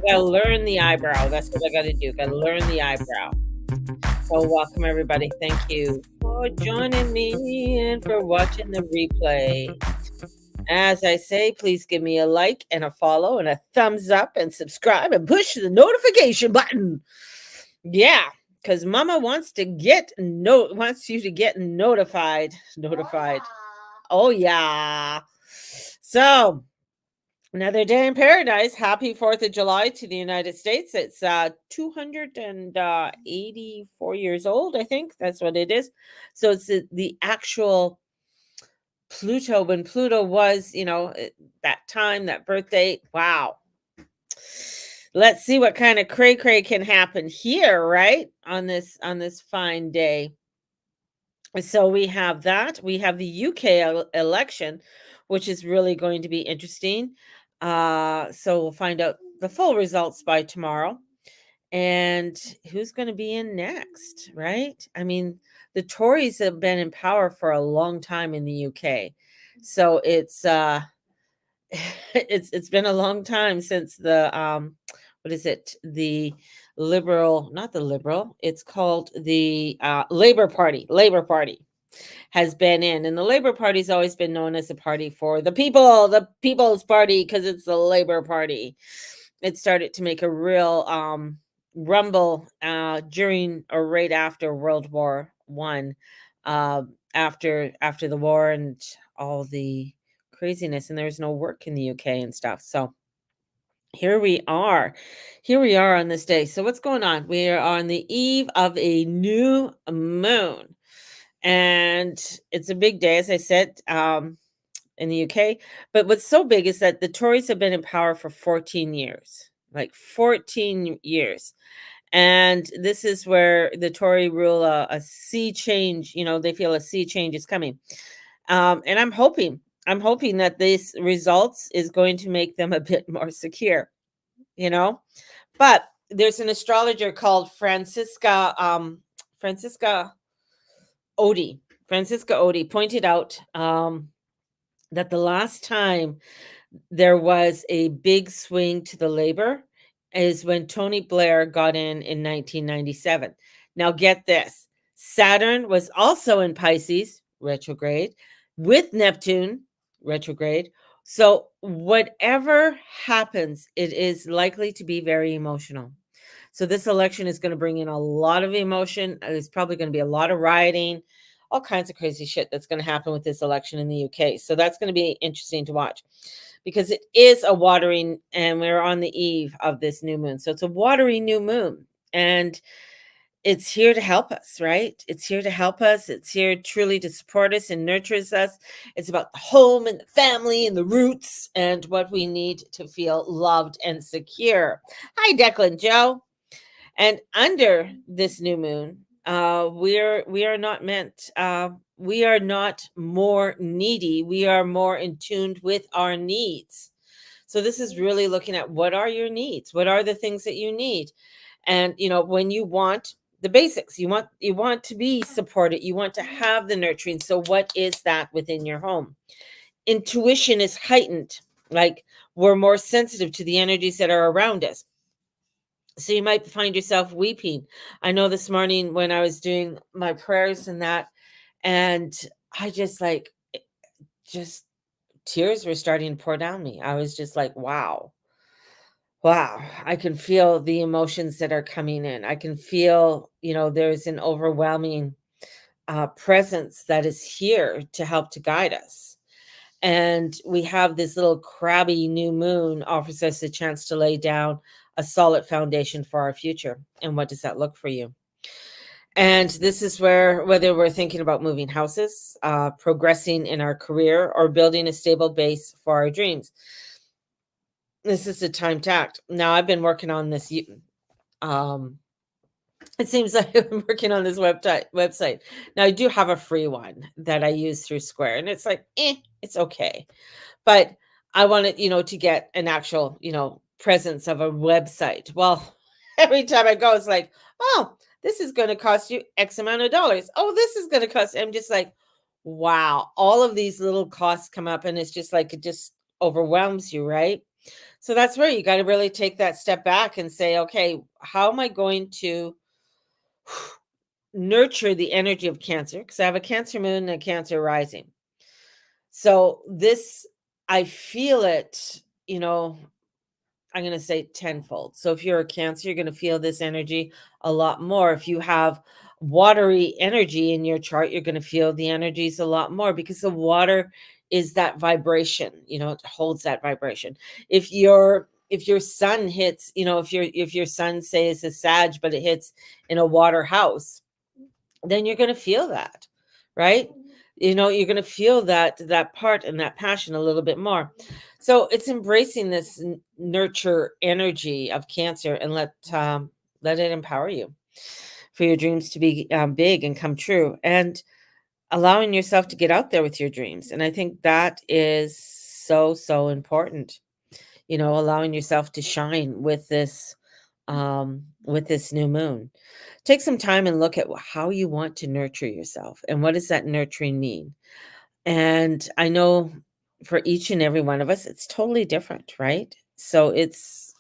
gotta learn the eyebrow. That's what I gotta do. Gotta learn the eyebrow. So welcome everybody. Thank you for joining me and for watching the replay. As I say, please give me a like and a follow and a thumbs up and subscribe and push the notification button. Yeah, because Mama wants you to get notified. Oh yeah. So another day in paradise. Happy 4th of July to the United States. It's 284 years old, I think. That's what it is. So it's the actual Pluto, when Pluto was, that time, that birth date. Wow. Let's see what kind of cray cray can happen here, right? On this fine day. So we have that. We have the UK election, which is really going to be interesting. So we'll find out the full results by tomorrow. And who's going to be in next, right? I mean, the Tories have been in power for a long time in the UK. So it's been a long time since the what is it? The liberal, not the liberal, it's called the Labor Party. Labor Party has been in. And the Labor Party's always been known as a party for the people, the People's Party, because it's the Labor Party. It started to make a real rumble during or right after World War One, after the war and all the craziness, and there's no work in the UK and stuff. So here we are. Here we are on this day. So what's going on? We are on the eve of a new moon. And it's a big day, as I said, in the UK. But what's so big is that the Tories have been in power for 14 years, like 14 years. And this is where the Tory rule, a sea change, they feel a sea change is coming. And I'm hoping that this results is going to make them a bit more secure, you know. But there's an astrologer called Francisca Odie. Francisca Odie pointed out that the last time there was a big swing to the labor is when Tony Blair got in 1997. Now, get this, Saturn was also in Pisces retrograde with Neptune retrograde. So, whatever happens, it is likely to be very emotional. So, this election is going to bring in a lot of emotion. There's probably going to be a lot of rioting, all kinds of crazy shit that's going to happen with this election in the UK. So, that's going to be interesting to watch because it is a watering, and we're on the eve of this new moon. So it's a watery new moon, and it's here to help us, right? It's here to help us. It's here truly to support us and nurtures us. It's about the home and the family and the roots and what we need to feel loved and secure. Hi, Declan Joe. And under this new moon, we are not meant. We are not more needy. We are more in tune with our needs. So this is really looking at what are your needs? What are the things that you need? And when you want the basics, you want to be supported, you want to have the nurturing. So what is that within your home? Intuition is heightened. Like, we're more sensitive to the energies that are around us. So you might find yourself weeping. I know this morning when I was doing my prayers and I just tears were starting to pour down me. I was just like, wow. Wow, I can feel the emotions that are coming in. I can feel, there's an overwhelming presence that is here to help to guide us. And we have this little crabby new moon offers us a chance to lay down a solid foundation for our future. And what does that look for you? And this is where, whether we're thinking about moving houses, progressing in our career, or building a stable base for our dreams, this is the time to act. Now, I've been working on this. It seems like I'm working on this website. Now, I do have a free one that I use through Square, and it's like, it's okay. But I wanted, to get an actual, presence of a website. Well, every time I go, it's like, oh, this is going to cost you X amount of dollars. Oh, this is going to cost. I'm just like, wow, all of these little costs come up, and it's just like, it just overwhelms you, right? So that's where you got to really take that step back and say, okay, how am I going to nurture the energy of Cancer? Because I have a Cancer moon and a Cancer rising. So this, I feel it, I'm going to say tenfold. So if you're a Cancer, you're going to feel this energy a lot more. If you have watery energy in your chart, you're going to feel the energies a lot more because the water is that vibration, it holds that vibration. If your sun hits, if your sun say is a Sag, but it hits in a water house, then you're going to feel that, right? You're going to feel that part and that passion a little bit more. So it's embracing this nurture energy of Cancer, and let it empower you for your dreams to be big and come true, and allowing yourself to get out there with your dreams. And I think that is so important, allowing yourself to shine with this new moon. Take some time and look at how you want to nurture yourself and what does that nurturing mean. And I know for each and every one of us, it's totally different, right? So it's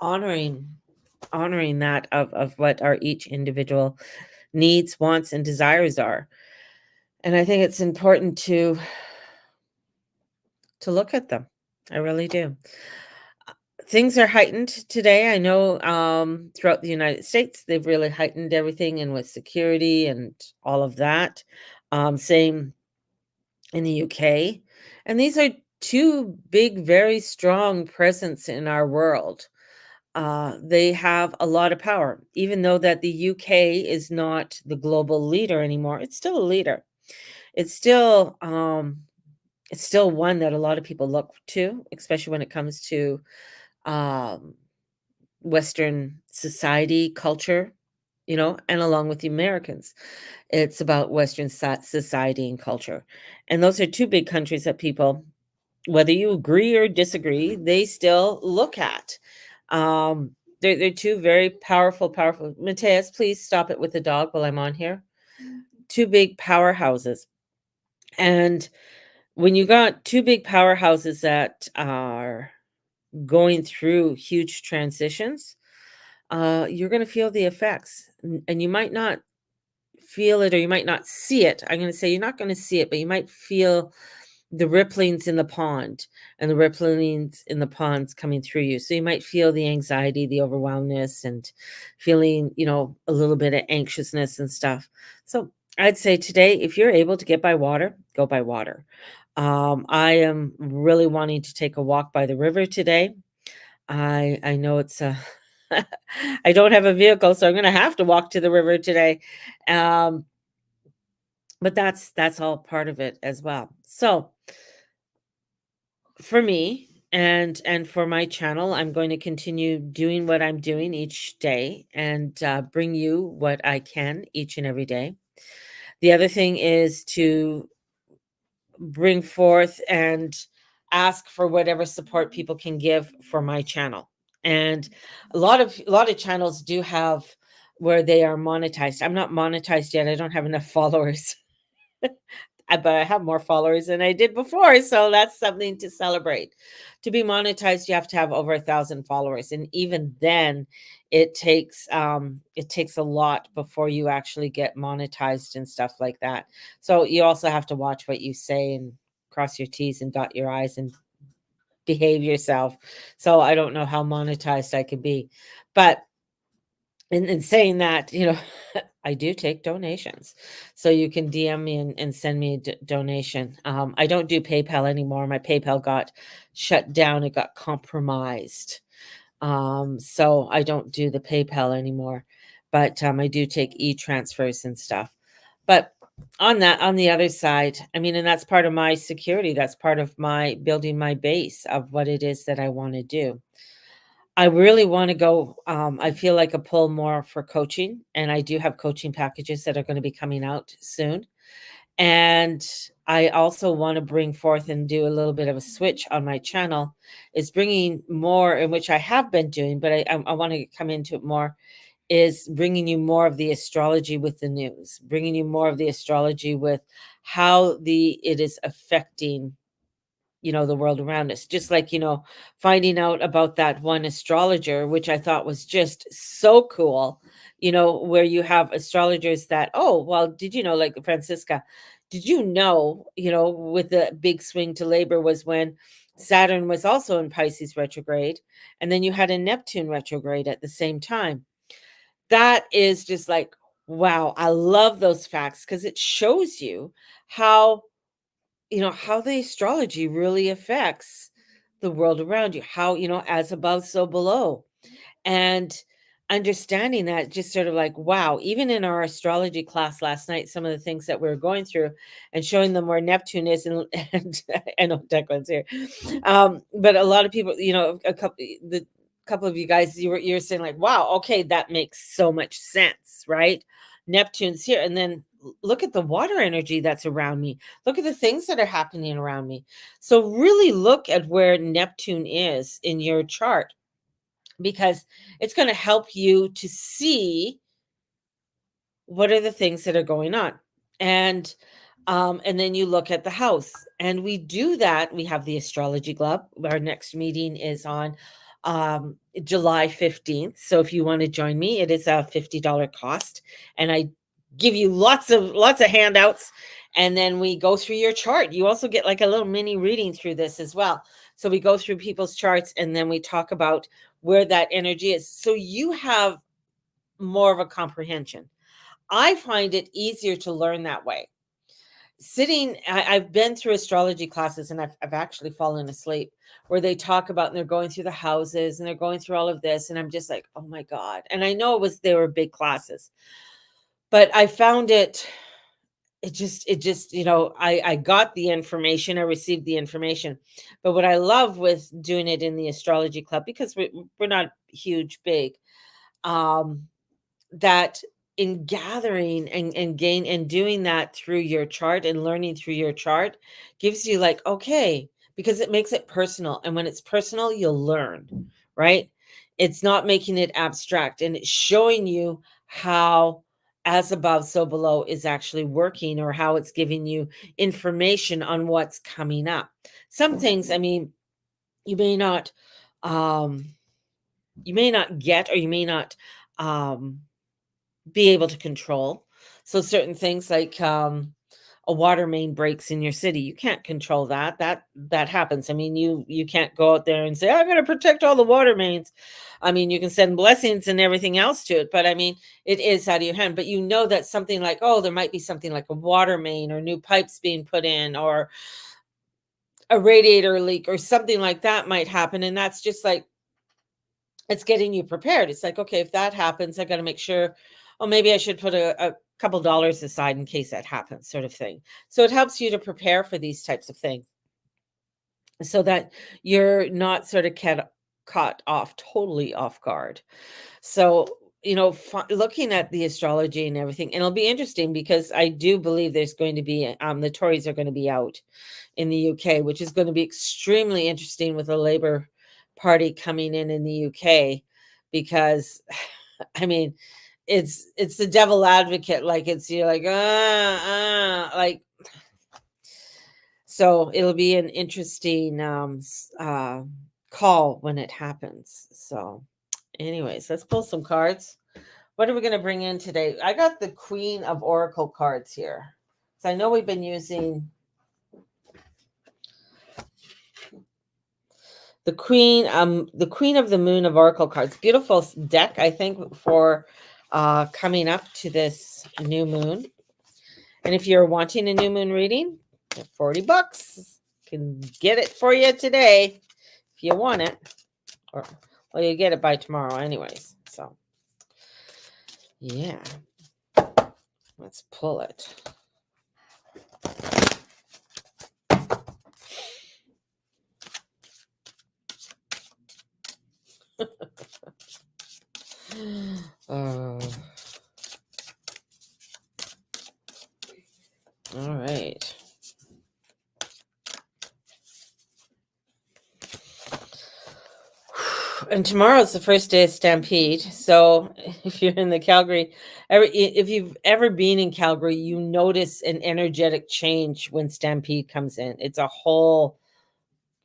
honoring that of what our each individual needs, wants, and desires are. And I think it's important to look at them. I really do. Things are heightened today. I know throughout the United States, they've really heightened everything and with security and all of that. Same in the UK. And these are two big, very strong presence in our world. They have a lot of power, even though that the UK is not the global leader anymore. It's still a leader. It's still one that a lot of people look to, especially when it comes to um, Western society, culture, and along with the Americans. It's about Western society and culture. And those are two big countries that people, whether you agree or disagree, they still look at. They're two very powerful. Mateus, please stop it with the dog while I'm on here. Two big powerhouses. And when you got two big powerhouses that are going through huge transitions, you're going to feel the effects. And you might not feel it or you might not see it. I'm going to say you're not going to see it, but you might feel the ripplings in the pond and the ripplings in the ponds coming through you. So you might feel the anxiety, the overwhelmness, and feeling, a little bit of anxiousness and stuff. So I'd say today, if you're able to get by water, go by water. I am really wanting to take a walk by the river today. I know it's a I don't have a vehicle, so I'm gonna have to walk to the river today. Um, but that's all part of it as well. So for me and for my channel, I'm going to continue doing what I'm doing each day and bring you what I can each and every day. The other thing is to bring forth and ask for whatever support people can give for my channel. And a lot of channels do have where they are monetized. I'm not monetized yet. I don't have enough followers. But I have more followers than I did before, so that's something to celebrate. To be monetized, you have to have over 1,000 followers, and even then, it takes a lot before you actually get monetized and stuff like that. So you also have to watch what you say and cross your T's and dot your I's and behave yourself. So I don't know how monetized I could be, but in saying that, I do take donations. So you can DM me and send me a donation. I don't do PayPal anymore. My PayPal got shut down. It got compromised. So I don't do the PayPal anymore. But I do take e-transfers and stuff. But on the other side, I mean, and that's part of my security. That's part of my building my base of what it is that I want to do. I really wanna go, I feel like a pull more for coaching, and I do have coaching packages that are gonna be coming out soon, and I also wanna bring forth and do a little bit of a switch on my channel, is bringing more, in which I have been doing, but I wanna come into it more, is bringing you more of the astrology with the news, bringing you more of the astrology with how it is affecting the world around us. Just like, finding out about that one astrologer, which I thought was just so cool, where you have astrologers that, oh, well, did you know, like Francisca, did you know, with the big swing to labor was when Saturn was also in Pisces retrograde, and then you had a Neptune retrograde at the same time. That is just like, wow, I love those facts because it shows you how, how the astrology really affects the world around you, how, as above, so below. And understanding that, just sort of like, wow, even in our astrology class last night, some of the things that we were going through and showing them where Neptune is, and I know Declan's here. But a lot of people, the couple of you guys, you're saying like, wow, okay, that makes so much sense, right? Neptune's here. And then look at the water energy that's around me. Look at the things that are happening around me. So really look at where Neptune is in your chart, because it's going to help you to see what are the things that are going on. And then you look at the house, and we do that. We have the astrology club. Our next meeting is on July 15th. So if you want to join me, it is a $50 cost, and I give you lots of handouts, and then we go through your chart. You also get like a little mini reading through this as well. So we go through people's charts, and then we talk about where that energy is, so you have more of a comprehension. I find it easier to learn that way. I've been through astrology classes, and I've actually fallen asleep where they talk about, and they're going through the houses, and they're going through all of this, and I'm just like, oh my God. And I know they were big classes, but I found it just, I got the information, I received the information. But what I love with doing it in the astrology club, because we're not huge, big, um, that in gathering and gain and doing that through your chart and learning through your chart gives you like, okay, because it makes it personal. And when it's personal, you'll learn, right? It's not making it abstract, and it's showing you how as above, so below is actually working, or how it's giving you information on what's coming up. Some things, I mean, you may not, um, get, or you may not, um, be able to control. So certain things like a water main breaks in your city, you can't control that. That happens. I mean, you can't go out there and say, I'm going to protect all the water mains. I mean, you can send blessings and everything else to it, but I mean, it is out of your hand. But you know that something like, oh, there might be something like a water main, or new pipes being put in, or a radiator leak, or something like that might happen. And that's just like, it's getting you prepared. It's like, okay, if that happens, I got to make sure, oh, maybe I should put a couple dollars aside in case that happens, sort of thing. So it helps you to prepare for these types of things, so that you're not sort of caught off totally off guard. So, looking at the astrology and everything, and it'll be interesting because I do believe there's going to be, the Tories are going to be out in the UK, which is going to be extremely interesting with the Labour Party coming in the UK, because I mean, it's the devil advocate, like you're like, like, so it'll be an interesting call when it happens. So anyways, let's pull some cards. What are we going to bring in today? I got the Queen of Oracle cards here. So I know we've been using the Queen of the Moon of Oracle cards. Beautiful deck, I think, for coming up to this new moon. And if you're wanting a new moon reading, $40 can get it for you today if you want it. Or, well, you get it by tomorrow anyways. So yeah, let's pull it. All right. And tomorrow's the first day of Stampede. So if you're in the Calgary, if you've ever been in Calgary, you notice an energetic change when Stampede comes in. It's a whole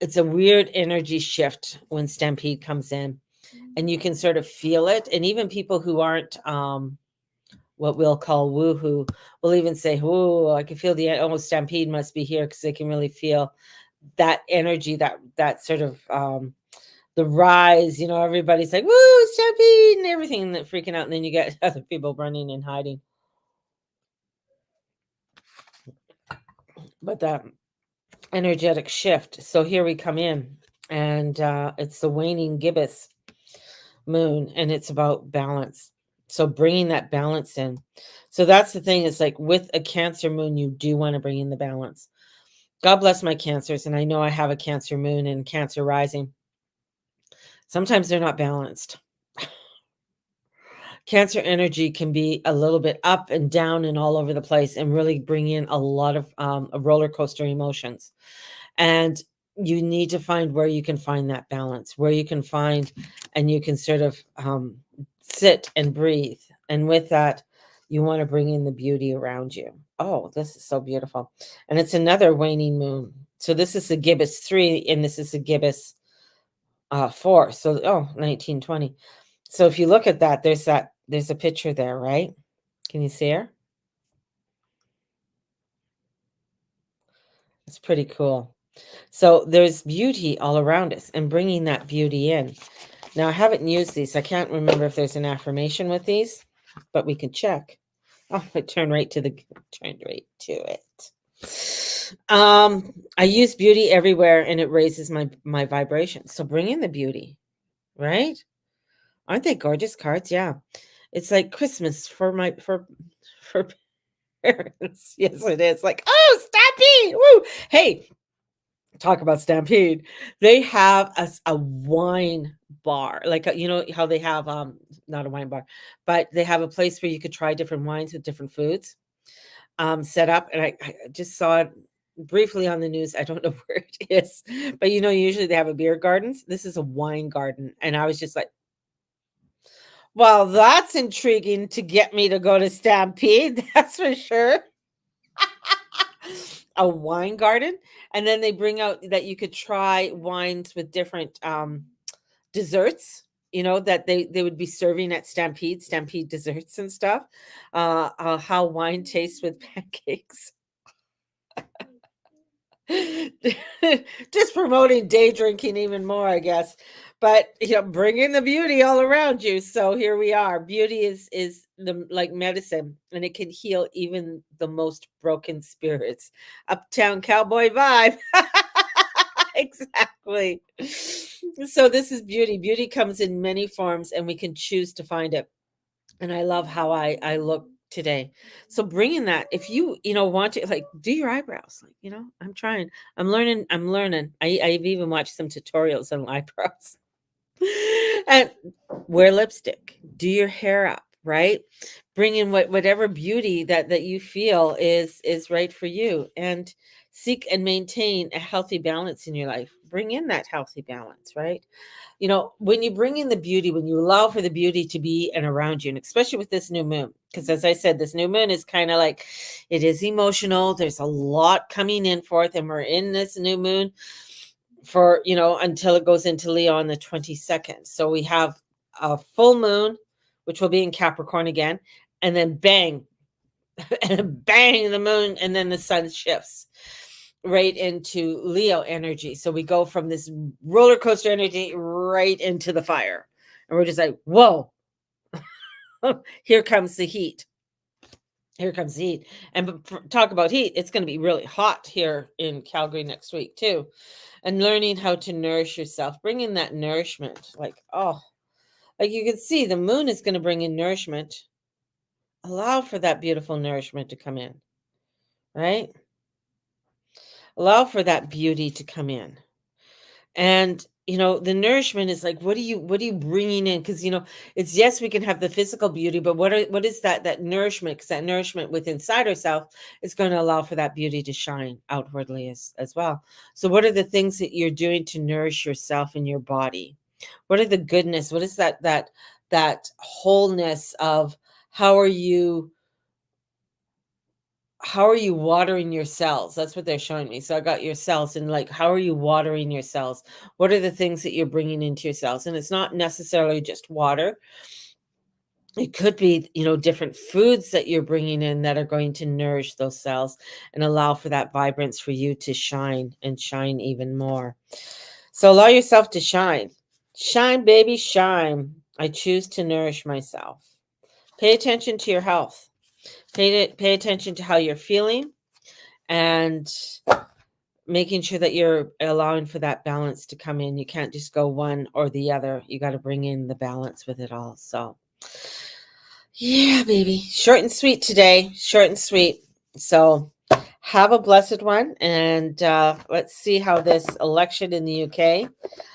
It's a weird energy shift when Stampede comes in, and you can sort of feel it. And even people who aren't what we'll call woohoo will even say, "Whoa, I can feel the almost Stampede must be here," because they can really feel that energy, that sort of the rise. Everybody's like, "Woo, Stampede!" and everything, and they're freaking out, and then you get other people running and hiding. But that energetic shift. So here we come in, and it's the waning gibbous moon, and it's about balance. So bringing that balance in. So that's the thing, is like with a Cancer moon, you do want to bring in the balance. God bless my Cancers, and I know I have a Cancer moon and Cancer rising. Sometimes they're not balanced. Cancer energy can be a little bit up and down and all over the place, and really bring in a lot of a roller coaster emotions. And you need to find where you can find that balance, where you can find, and you can sort of sit and breathe. And with that, you want to bring in the beauty around you. Oh, this is so beautiful. And it's another waning moon. So this is the gibbous 3, and this is the gibbous 4. So 1920. So if you look at that, there's a picture there, right? Can you see her? It's pretty cool. So there's beauty all around us, and bringing that beauty in. Now, I haven't used these. I can't remember if there's an affirmation with these, but we can check. Oh, it turned right to it. I use beauty everywhere, and it raises my vibration. So bring in the beauty, right? Aren't they gorgeous cards? Yeah. It's like Christmas for parents. Yes, it is. Like, oh, Stampede! Woo! Hey, talk about Stampede. They have a wine bar, like how they have not a wine bar, but they have a place where you could try different wines with different foods set up. And I just saw it briefly on the news. I don't know where it is, but usually they have a beer gardens. This is a wine garden, and I was just like, well, that's intriguing to get me to go to Stampede. That's for sure. A wine garden, and then they bring out that you could try wines with different desserts, that they would be serving at Stampede desserts and stuff. How wine tastes with pancakes. Just promoting day drinking even more, I guess. But bringing the beauty all around you. So here we are. Beauty is the like medicine, and it can heal even the most broken spirits. Uptown cowboy vibe. Exactly. So this is beauty. Beauty comes in many forms, and we can choose to find it. And I love how I look today. So bringing that, if you want to, like, do your eyebrows, like, I'm trying, I'm learning. I've even watched some tutorials on eyebrows. And wear lipstick, do your hair up, right? Bring in whatever beauty that you feel is right for you, and seek and maintain a healthy balance in your life. Bring in that healthy balance, right? When you bring in the beauty, when you allow for the beauty to be and around you, and especially with this new moon, because as I said, this new moon is kind of like, it is emotional. There's a lot coming in forth, and we're in this new moon for, until it goes into Leo on the 22nd. So we have a full moon, which will be in Capricorn again, and then bang, and bang, the moon, and then the sun shifts right into Leo energy. So we go from this roller coaster energy right into the fire. And we're just like, whoa, here comes the heat. Here comes the heat. And talk about heat, it's going to be really hot here in Calgary next week, too. And learning how to nourish yourself, bring in that nourishment. Like, like you can see, the moon is going to bring in nourishment. Allow for that beautiful nourishment to come in, right? Allow for that beauty to come in. And the nourishment is like, what are you bringing in? Because it's, yes, we can have the physical beauty, but what is that nourishment? Because that nourishment within inside ourselves is going to allow for that beauty to shine outwardly as well. So what are the things that you're doing to nourish yourself and your body? What are the goodness? What is that wholeness of, how are you how are you watering your cells? That's what they're showing me. So I got your cells and like, how are you watering your cells? What are the things that you're bringing into your cells? And it's not necessarily just water. It could be, different foods that you're bringing in that are going to nourish those cells and allow for that vibrance for you to shine and shine even more. So allow yourself to shine. Shine, baby, shine. I choose to nourish myself. Pay attention to your health. Pay attention to how you're feeling and making sure that you're allowing for that balance to come in. You can't just go one or the other. You got to bring in the balance with it all. So, yeah, baby. Short and sweet today. Short and sweet. So, have a blessed one. And let's see how this election in the UK.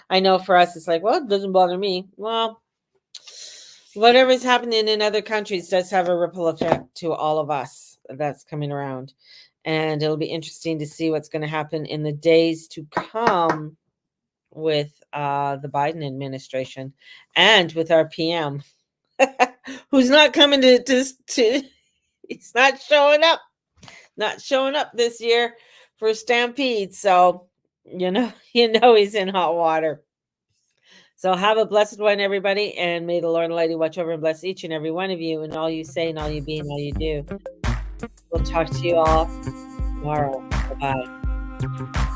I know for us, it's like, well, it doesn't bother me. Well, whatever's happening in other countries does have a ripple effect to all of us that's coming around. And it'll be interesting to see what's going to happen in the days to come with the Biden administration and with our PM, who's not coming to he's not showing up this year for Stampede. So, he's in hot water. So have a blessed one, everybody, and may the Lord Almighty watch over and bless each and every one of you and all you say and all you be and all you do. We'll talk to you all tomorrow. Bye-bye.